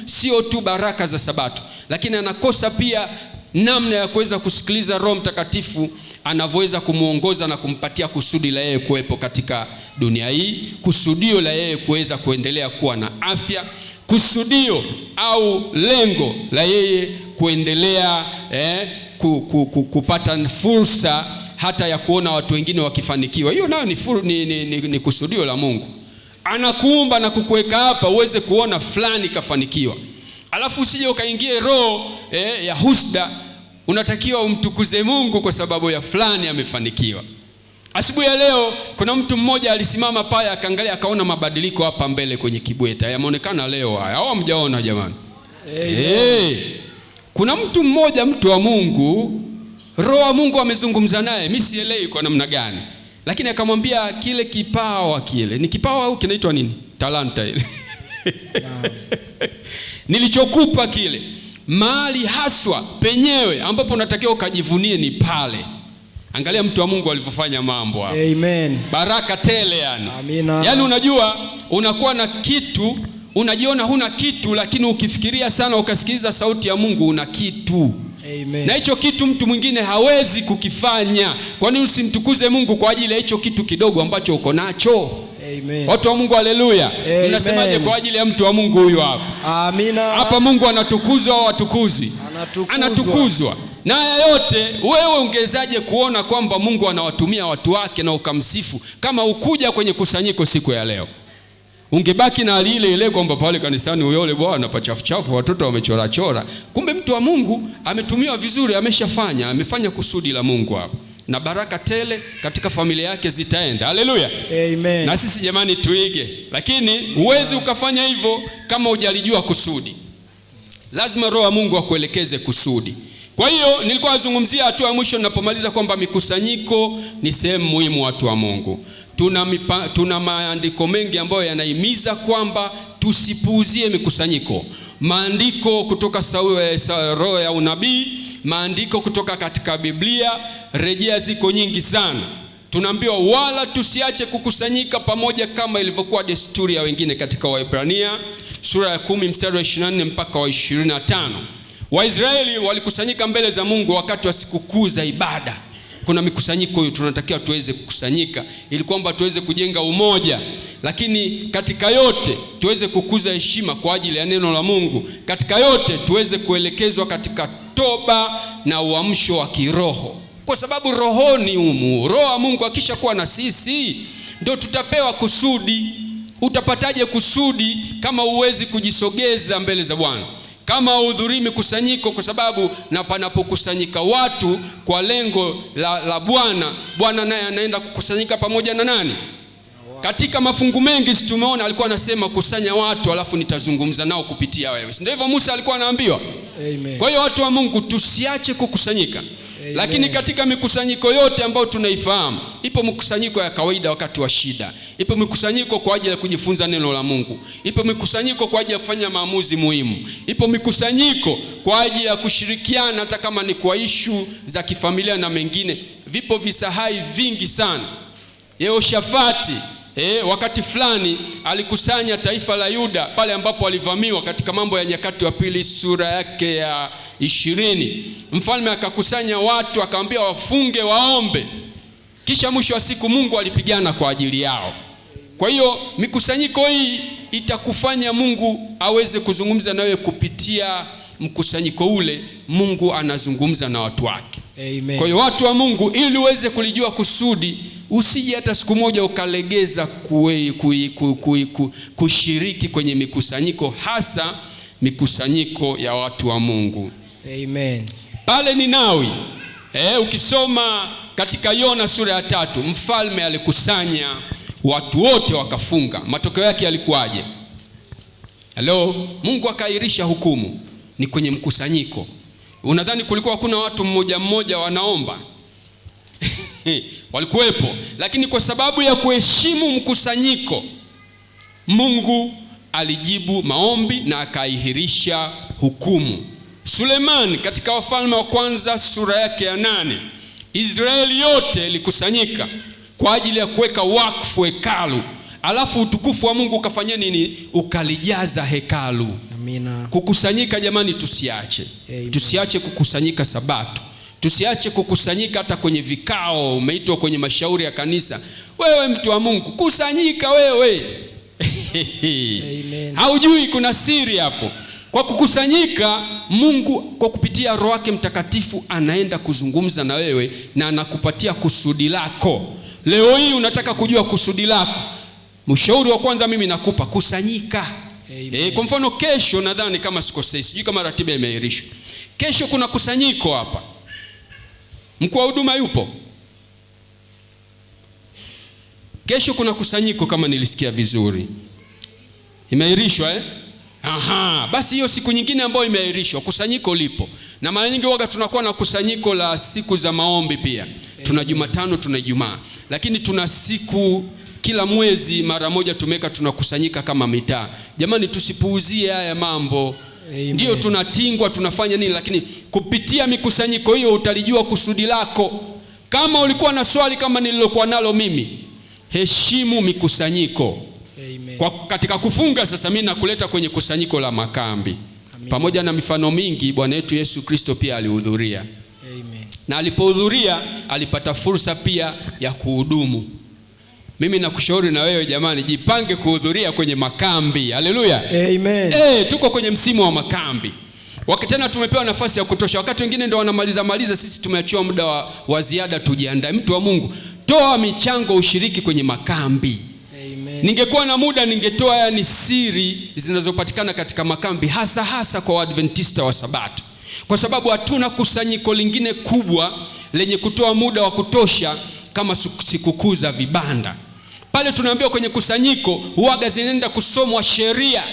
Sio tu baraka za Sabato, lakini anakosa pia namna ya kuweza kusikiliza Roho Mtakatifu anavyoweza kumuongoza na kumpatia kusudi la yeye kuwepo katika dunia hii, kusudio la yeye kuweza kuendelea kuwa na afya, kusudio au lengo la yeye kuendelea kupata fursa hata ya kuona watu wengine wakifanikiwa. Hiyo nayo ni kusudio la Mungu. Anakuumba na kukuweka hapa uweze kuona fulani kafanikiwa. Alafu usije ukaingie roho ya husda. Unatakiwa umtukuze Mungu kwa sababu ya fulani amefanikiwa. Asubuhi ya leo kuna mtu mmoja alisimama pale akaangalia akaona mabadiliko hapa mbele kwenye kibweta. Yameonekana leo haya. Hao hamjaona jamani? Kuna mtu mmoja, mtu wa Mungu, Roho wa Mungu amezungumza naye. Mimi sielewi kwa namna gani, lakini akamwambia kile kipawa, kile ni kipawa au kinaitwa nini? Talanta ile. Nilichokupa kile, mahali haswa penyewe ambapo unatakiwa ukajivunie ni pale. Angalia mtu wa Mungu alivyofanya mambo hapa. Amen. Baraka tele yani. Amina. Yani unajua unakuwa na kitu, unajiona huna kitu, lakini ukifikiria sana ukasikiliza sauti ya Mungu una kitu. Amen. Na hicho kitu mtu mwingine hawezi kukifanya. Kwa nini usimtukuze Mungu kwa ajili ya hicho kitu kidogo ambacho uko nacho? Amen. Watu wa Mungu, haleluya. Mnasemaje kwa ajili ya mtu wa Mungu huyu hapa? Amina. Hapa Mungu anatukuzwa au atukuzwi? Anatukuzwa. Na haya yote wewe ungezaje kuona kwamba Mungu anawatumia watu wake na ukamsifu kama ukuja kwenye kusanyiko siku ya leo? Ungebaki na hali ile kwamba pale kanisani yule bwana pachafu watoto wamechora chora. Kumbe mtu wa Mungu ametumiwa vizuri, amefanya kusudi la Mungu hapa. Na baraka tele katika familia yake zitaenda. Haleluya. Amen. Na sisi jamani tuige. Lakini huwezi ukafanya hivyo kama hujalijua kusudi. Lazima Roho wa Mungu akuelekeze kusudi. Kwa hiyo nilikuwa nazungumzia hatua ya mwisho ninapomaliza kwamba mikusanyiko ni sehemu muhimu, watu wa Mungu. Tuna maandiko mengi ambayo yanahimiza kwamba tusipuuzie mikusanyiko. Maandiko kutoka roho ya unabii maandiko kutoka katika Biblia, rejea ziko nyingi sana. Tunaambiwa wala tusiache kukusanyika pamoja kama ilivyokuwa desturi ya wengine, katika Waebrania sura ya 10 mstari wa 24 mpaka wa 25. Waisraeli walikusanyika mbele za Mungu wakati wa sikukuu za ibada. Kuna mikusanyiko hiyo tunatakiwa tuweze kukusanyika ili kwamba tuweze kujenga umoja, lakini katika yote tuweze kukuza heshima kwa ajili ya neno la Mungu. Katika yote tuweze kuelekezwa katika toba na uamsho wa kiroho, kwa sababu rohoni humu, roho wa Mungu akisha kuwa na sisi ndio tutapewa kusudi. Utapataje kusudi kama uwezi kujisogeza mbele za Bwana? Kama uhudhurii mikusanyiko, kwa sababu na panapokusanyika watu kwa lengo la Bwana, Bwana naye anaenda kukusanyika pamoja na nani? Katika mafungu mengi tumeona alikuwa anasema kusanya watu alafu nitazungumza nao kupitia wewe. Ndio hivyo Musa alikuwa anaambiwa. Amen. Kwa hiyo watu wa Mungu tusiache kukusanyika. Amen. Lakini katika mikusanyiko yote ambayo tunaifahamu, ipo mikusanyiko ya kawaida wakati wa shida, ipo mikusanyiko kwa ajili ya kujifunza neno la Mungu, ipo mikusanyiko kwa ajili ya kufanya maamuzi muhimu, ipo mikusanyiko kwa ajili ya kushirikiana hata kama ni kwa issue za kifamilia na mengine. Vipo visahai vingi sana. Yehoshafati wakati fulani alikusanya taifa la Yuda pale ambapo walivamiwa, katika Mambo ya Nyakati wa Pili sura yake ya 20. Mfalme akakusanya watu, akamwambia wafunge, waombe. Kisha mwisho wa siku Mungu alipigana kwa ajili yao. Kwa hiyo mikusanyiko hii itakufanya Mungu aweze kuzungumza nawe kupitia mkusanyiko ule. Mungu anazungumza na watu wake. Amen. Kwa hiyo watu wa Mungu, ili uweze kulijua kusudi, usije hata siku moja ukalegeza kushiriki kwenye mikusanyiko, hasa mikusanyiko ya watu wa Mungu. Amen. Pale Ninawi, ukisoma katika Yona sura ya 3, mfalme alikusanya watu wote wakafunga. Matokeo yake yalikuwaje? Mungu akairisha hukumu. Ni kwenye mkusanyiko. Unadhani kulikuwa hakuna watu mmoja mmoja wanaomba? Walikuwepo, lakini kwa sababu ya kuheshimu mkusanyiko, Mungu alijibu maombi na akaihirisha hukumu. Suleiman katika Wafalme wa Kwanza sura yake ya 8, Israeli yote ilikusanyika kwa ajili ya kuweka wakfu hekalu, alafu utukufu wa Mungu ukafanya nini? Ukalijaza hekalu. Amina. Kukusanyika jamani, tusiache. Amen. Tusiache kukusanyika Sabato. Tusiache kukusanyika hata kwenye vikao, umeitwa kwenye mashauri ya kanisa. Wewe mtu wa Mungu, kusanyika wewe. Amen. Haujui kuna siri hapo. Kwa kukusanyika, Mungu kwa kupitia Roho wake Mtakatifu anaenda kuzungumza na wewe na anakupatia kusudi lako. Leo hii unataka kujua kusudi lako, ushauri wa kwanza mimi nakupa, kusanyika. Kwa mfano kesho, nadhani kama sikosei, sijui kama ratiba imeahirishwa, kesho kuna kusanyiko hapa. Mkuu wa huduma yupo? Kesho kuna kusanyiko kama nilisikia vizuri. Imeahirishwa basi hiyo siku nyingine ambayo imeahirishwa, kusanyiko lipo. Na mara nyingi waga tunakuwa na kusanyiko la siku za maombi pia. Tuna Jumatano, tuna Ijumaa. Lakini tuna siku kila mwezi mara moja tumeka tunakusanyika kama mitaa. Jamani, tusipuuzie haya mambo. Amen. Ndio tunatingwa, tunafanya nini, lakini kupitia mikusanyiko hiyo utalijua kusudi lako. Kama ulikuwa na swali kama nililokuwa nalo mimi, heshimu mikusanyiko. Amen. Kwa katika kufunga sasa, mimi nakuleta kwenye kusanyiko la makambi. Amen. Pamoja na mifano mingi, Bwana wetu Yesu Kristo pia alihudhuria. Amen. Na alipohudhuria alipata fursa pia ya kuhudumu. Mimi nakushauri na wewe jamani, jipange kuhudhuria kwenye makambi. Haleluya. Amen. Tuko kwenye msimu wa makambi. Wakati tena tumepewa nafasi ya kutosha. Wakati wengine ndio wanamaliza, sisi tumeachiwa muda wa ziada tujiandae. Mtu wa Mungu, toa michango ushiriki kwenye makambi. Amen. Ningekuwa na muda ningetoa siri zinazopatikana katika makambi, hasa kwa Waadventista wa Sabato. Kwa sababu hatuna kusanyiko lingine kubwa lenye kutoa muda wa kutosha kama sikukuu za vibanda. Pale tunaambiwa kwenye kusanyiko huaga zinaenda kusomwa sheria.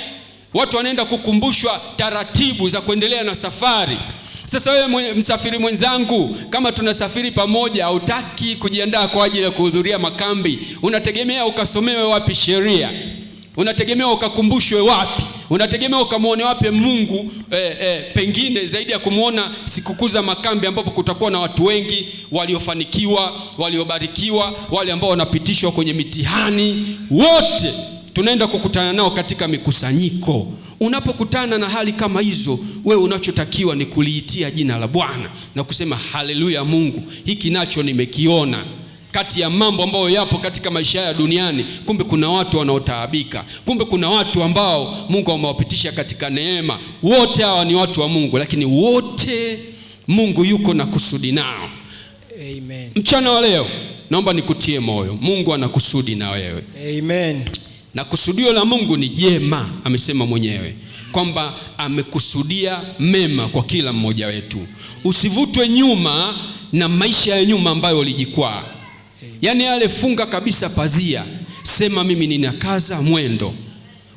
Watu wanaenda kukumbushwa taratibu za kuendelea na safari. Sasa wewe msafiri mwenzangu, kama tunasafiri pamoja, hutaki kujiandaa kwa ajili ya kuhudhuria makambi, unategemea ukasomewe wapi sheria? Unategemea ukakumbushwe wapi? Unategemea ukamuone wapi Mungu pengine zaidi ya kumuona sikukuu za makambi ambapo kutakuwa na watu wengi waliofanikiwa, waliobarikiwa, wale ambao wanapitishwa kwenye mitihani, wote tunaenda kukutana nao katika mikusanyiko. Unapokutana na hali kama hizo, wewe unachotakiwa ni kuliitia jina la Bwana na kusema haleluya, Mungu, hiki nacho nimekiona. Kati ya mambo ambayo yapo katika maisha ya duniani, kumbe kuna watu wanaotaabika, kumbe kuna watu ambao Mungu amewapitisha katika neema. Wote hawa ni watu wa Mungu, lakini wote Mungu yuko na kusudi nao. Amen. Mchana wa leo naomba nikutie moyo, Mungu ana kusudi na wewe. Amen. Na kusudio la Mungu ni jema. Amesema mwenyewe kwamba amekusudia mema kwa kila mmoja wetu. Usivutwe nyuma na maisha ya nyuma ambayo ulijikwaa. Yaani yale, funga kabisa pazia, sema mimi ninakaza mwendo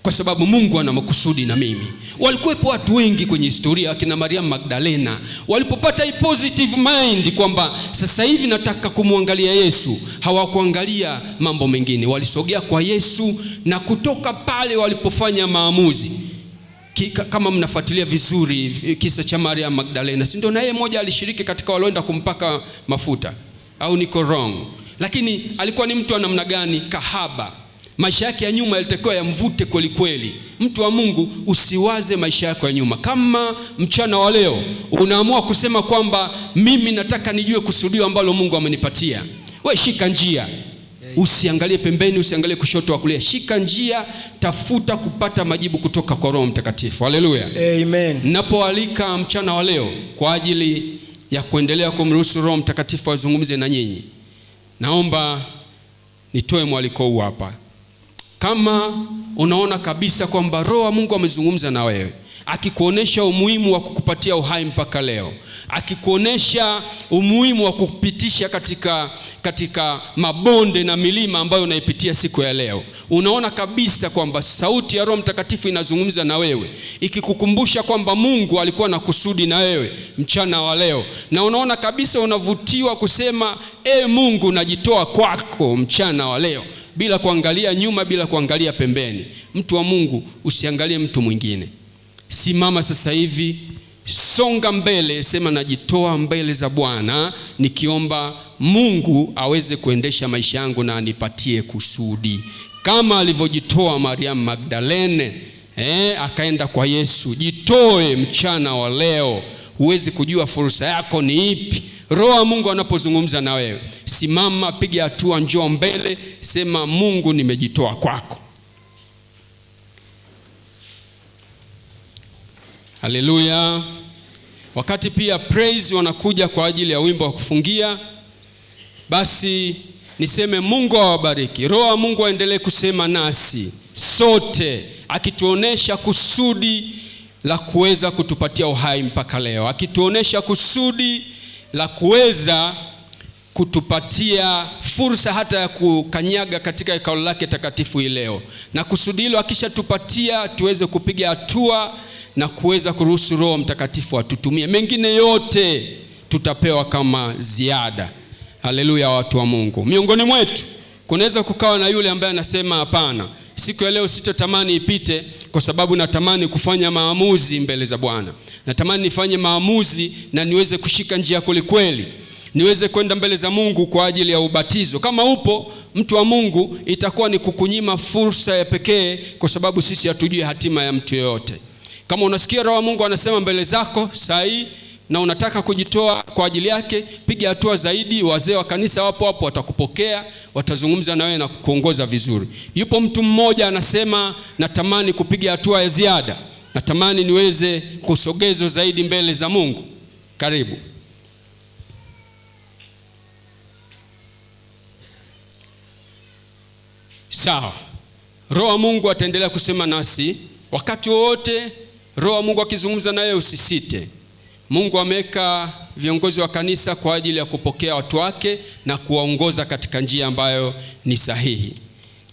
kwa sababu Mungu ana makusudi na mimi. Walikuwepo watu wengi kwenye historia, akina Maria Magdalena, walipopata hii positive mind kwamba sasa hivi nataka kumwangalia Yesu, hawakuangalia mambo mengine, walisogea kwa Yesu. Na kutoka pale walipofanya maamuzi, kama mnafuatilia vizuri kisa cha Maria Magdalena, si ndio na yeye mmoja alishiriki katika walioenda kumpaka mafuta, au niko wrong? Lakini alikuwa ni mtu wa namna gani? Kahaba. Maisha yake ya nyuma yalitakiwa yamvute kweli kweli. Mtu wa Mungu, usiwaze maisha yako ya nyuma. Kama mchana wa leo unaamua kusema kwamba mimi nataka nijue kusudio ambalo Mungu amenipatia, wewe shika njia. Usiangalie pembeni, usiangalie kushoto wa kulia. Shika njia, tafuta kupata majibu kutoka kwa Roho Mtakatifu. Haleluya. Amen. Napoalika mchana wa leo kwa ajili ya kuendelea kumruhusu Roho Mtakatifu azungumze na nyinyi, naomba nitoe mwaliko huu hapa. Kama unaona kabisa kwamba Roho wa Mungu amezungumza na wewe, akikuonesha umuhimu wa kukupatia uhai mpaka leo, akikuonesha umuhimu wa kukupitisha katika mabonde na milima ambayo unaipitia siku ya leo, unaona kabisa kwamba sauti ya Roho Mtakatifu inazungumza na wewe, ikikukumbusha kwamba Mungu alikuwa na kusudi na wewe mchana wa leo, na unaona kabisa unavutiwa kusema Mungu, najitoa kwako mchana wa leo, bila kuangalia nyuma, bila kuangalia pembeni. Mtu wa Mungu, usiangalie mtu mwingine. Simama sasa hivi, songa mbele, sema najitoa mbele za Bwana, nikiomba Mungu aweze kuendesha maisha yangu na anipatie kusudi, kama alivyojitoa Maria Magdalene akaenda kwa Yesu. Jitoe mchana wa leo. Huwezi kujua fursa yako ni ipi. Roho wa Mungu anapozungumza na wewe, simama, piga hatua, njoo mbele, sema Mungu, nimejitoa kwako. Haleluya. Wakati pia praise wanakuja kwa ajili ya wimbo wa kufungia, basi niseme Mungu awabariki. Roho wa Mungu aendelee kusema nasi sote, akituonesha kusudi la kuweza kutupatia uhai mpaka leo, akituonesha kusudi la kuweza kutupatia fursa hata ya kukanyaga katika hekalu lake takatifu hii leo. Na kusudi hilo akishatupatia, tuweze kupiga hatua na kuweza kuruhusu Roho Mtakatifu atutumie. Mengine yote tutapewa kama ziada. Haleluya, watu wa Mungu. Miongoni mwetu kunaweza kukawa na yule ambaye anasema hapana, siku ya leo sitatamani ipite kwa sababu natamani kufanya maamuzi mbele za Bwana. Natamani nifanye maamuzi na niweze kushika njia kweli, niweze kwenda mbele za Mungu kwa ajili ya ubatizo. Kama upo mtu wa Mungu, itakuwa ni kukunyima fursa ya pekee, kwa sababu sisi hatujui hatima ya mtu yoyote. Kama unasikia Roho wa Mungu anasema mbele zako sahi na unataka kujitoa kwa ajili yake, piga hatua zaidi. Wazee wa kanisa wapo hapo, watakupokea, watazungumza na wewe na kukuongoza vizuri. Yupo mtu mmoja anasema, natamani kupiga hatua ya ziada, natamani niweze kusogezwa zaidi mbele za Mungu. Karibu. Sawa. Roho wa Mungu ataendelea kusema nasi wakati wote. Roho wa Mungu akizungumza naye, usisite. Mungu ameweka viongozi wa kanisa kwa ajili ya kupokea watu wake na kuwaongoza katika njia ambayo ni sahihi.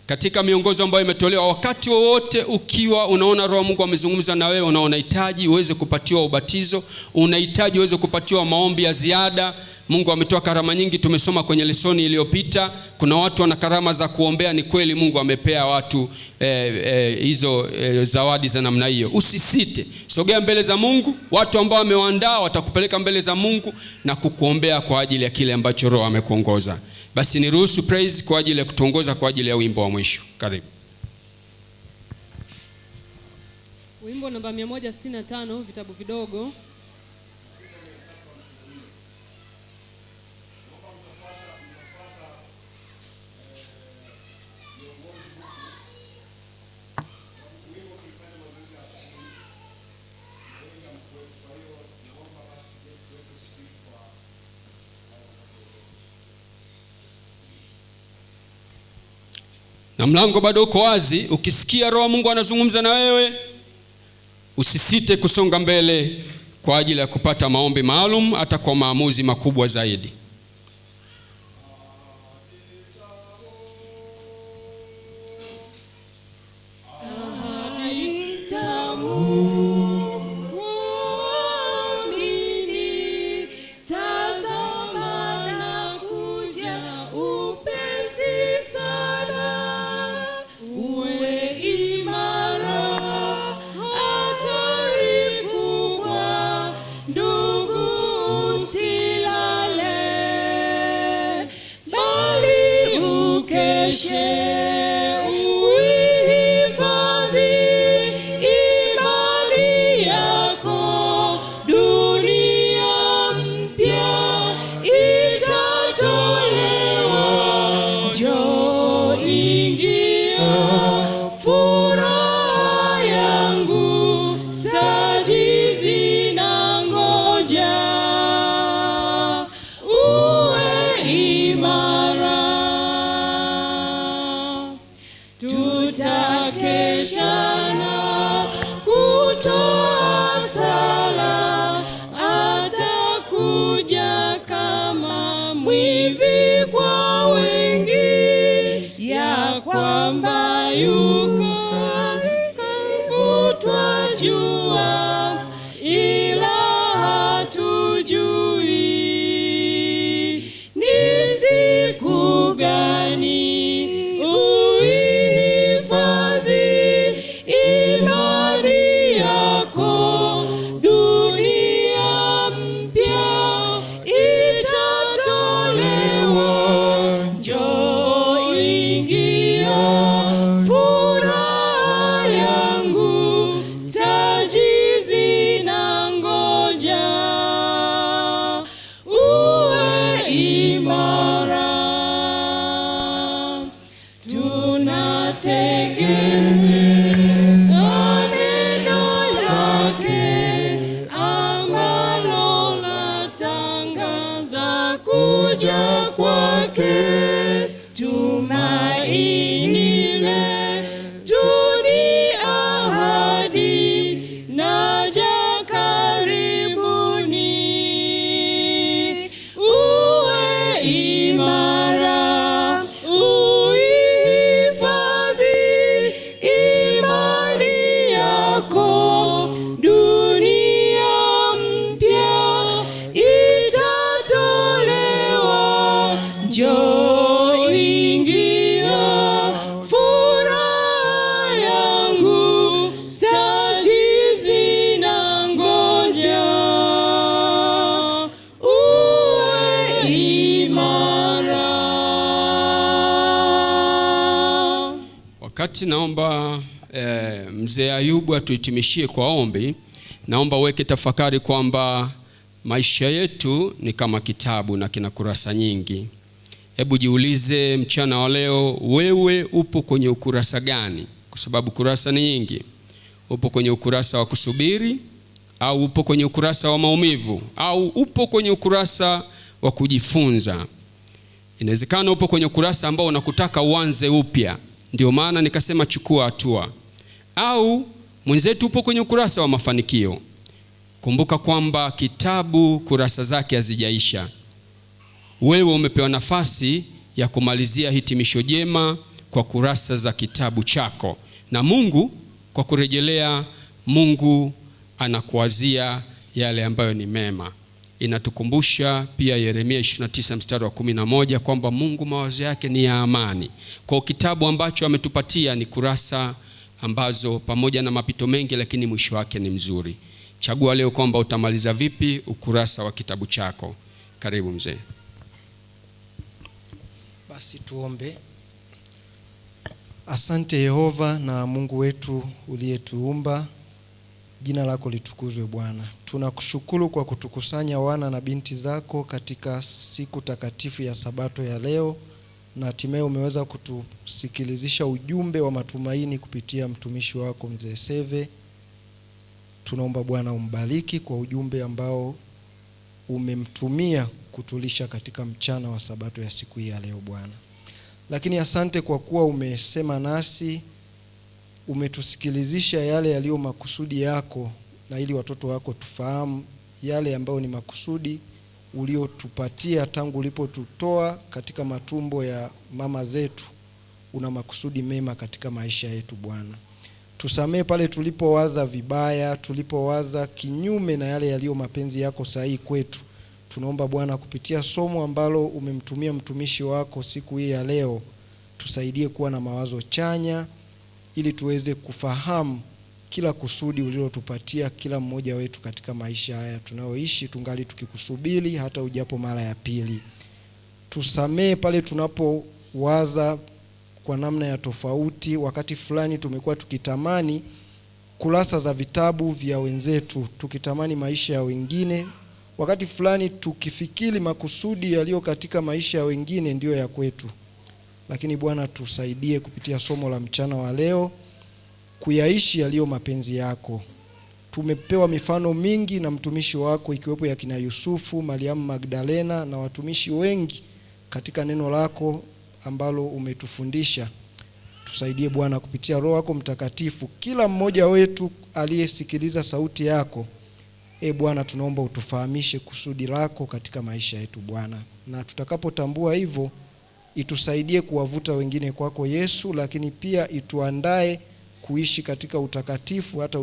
Katika miongozo ambayo imetolewa, wakati wowote ukiwa unaona Roho wa Mungu amezungumza na wewe, unahitaji uweze kupatiwa ubatizo, unahitaji uweze kupatiwa maombi ya ziada, Mungu ametoa karama nyingi, tumesoma kwenye lesoni iliyopita. Kuna watu wana karama za kuombea, ni kweli Mungu amepea watu hizo zawadi za namna hiyo. Usisite, sogea mbele za Mungu. Watu ambao amewaandaa watakupeleka mbele za Mungu na kukuombea kwa ajili ya kile ambacho Roho amekuongoza. Basi niruhusu praise kwa ajili ya kutuongoza kwa ajili ya wimbo wa mwisho. Karibu. Wimbo namba 165, vitabu vidogo. Na mlango bado uko wazi. Ukisikia Roho Mungu anazungumza na wewe, usisite kusonga mbele kwa ajili ya kupata maombi maalum, hata kwa maamuzi makubwa zaidi. Wakati naomba mzee Ayubu atuhitimishie kwa ombi, naomba uweke tafakari kwamba maisha yetu ni kama kitabu na kina kurasa nyingi. Hebu jiulize mchana wa leo, wewe upo kwenye ukurasa gani? Kwa sababu kurasa ni nyingi. Upo kwenye ukurasa wa kusubiri, au upo kwenye ukurasa wa maumivu, au upo kwenye ukurasa wa kujifunza? Inawezekana upo kwenye ukurasa ambao unakutaka uanze upya, ndio maana nikasema chukua hatua. Au mwenzetu upo kwenye ukurasa wa mafanikio. Kumbuka kwamba kitabu kurasa zake hazijaisha. Wewe umepewa nafasi ya kumalizia hitimisho jema kwa kurasa za kitabu chako. Na Mungu, kwa kurejelea, Mungu anakuwazia yale ambayo ni mema. inatukumbusha pia Yeremia 29 mstari wa 11 kwamba Mungu mawazo yake ni ya amani. Kwa kitabu ambacho ametupatia ni kurasa ambazo pamoja na mapito mengi, lakini mwisho wake ni mzuri. Chagua leo kwamba utamaliza vipi ukurasa wa kitabu chako. Karibu mzee. Basi tuombe. Asante Yehova na Mungu wetu uliyetuumba, jina lako litukuzwe Bwana. Tunakushukuru kwa kutukusanya wana na binti zako katika siku takatifu ya Sabato ya leo, na hatimaye umeweza kutusikilizisha ujumbe wa matumaini kupitia mtumishi wako mzee Seve. Tunaomba Bwana umbariki kwa ujumbe ambao umemtumia kutulisha katika mchana wa Sabato ya siku hii ya leo Bwana. Lakini asante kwa kuwa umesema nasi, umetusikilizisha yale yaliyo makusudi yako, na ili watoto wako tufahamu yale ambayo ni makusudi uliotupatia tangu ulipotutoa katika matumbo ya mama zetu. Una makusudi mema katika maisha yetu Bwana. Tusamee pale tulipowaza vibaya, tulipowaza kinyume na yale yaliyo mapenzi yako sahihi kwetu. Tunaomba Bwana kupitia somo ambalo umemtumia mtumishi wako siku hii ya leo, tusaidie kuwa na mawazo chanya ili tuweze kufahamu kila kusudi ulilotupatia kila mmoja wetu katika maisha haya tunayoishi, tungali tukikusubiri hata ujapo mara ya pili. Tusamee pale tunapowaza kwa namna ya tofauti. Wakati fulani tumekuwa tukitamani kurasa za vitabu vya wenzetu, tukitamani maisha ya wengine. Wakati fulani tukifikiri makusudi yaliyo katika maisha ya wengine ndiyo ya kwetu. Lakini Bwana tusaidie kupitia somo la mchana wa leo kuyaishi yaliyo mapenzi yako. Tumepewa mifano mingi na mtumishi wako, ikiwepo ya kina Yusufu, Mariamu Magdalena na watumishi wengi katika neno lako ambalo umetufundisha. Tusaidie Bwana kupitia Roho yako Mtakatifu, kila mmoja wetu aliyesikiliza sauti yako. Bwana tunaomba utufahamishe kusudi lako katika maisha yetu Bwana. Na tutakapotambua hivyo, itusaidie kuwavuta wengine kwako Yesu, lakini pia ituandae kuishi katika utakatifu hata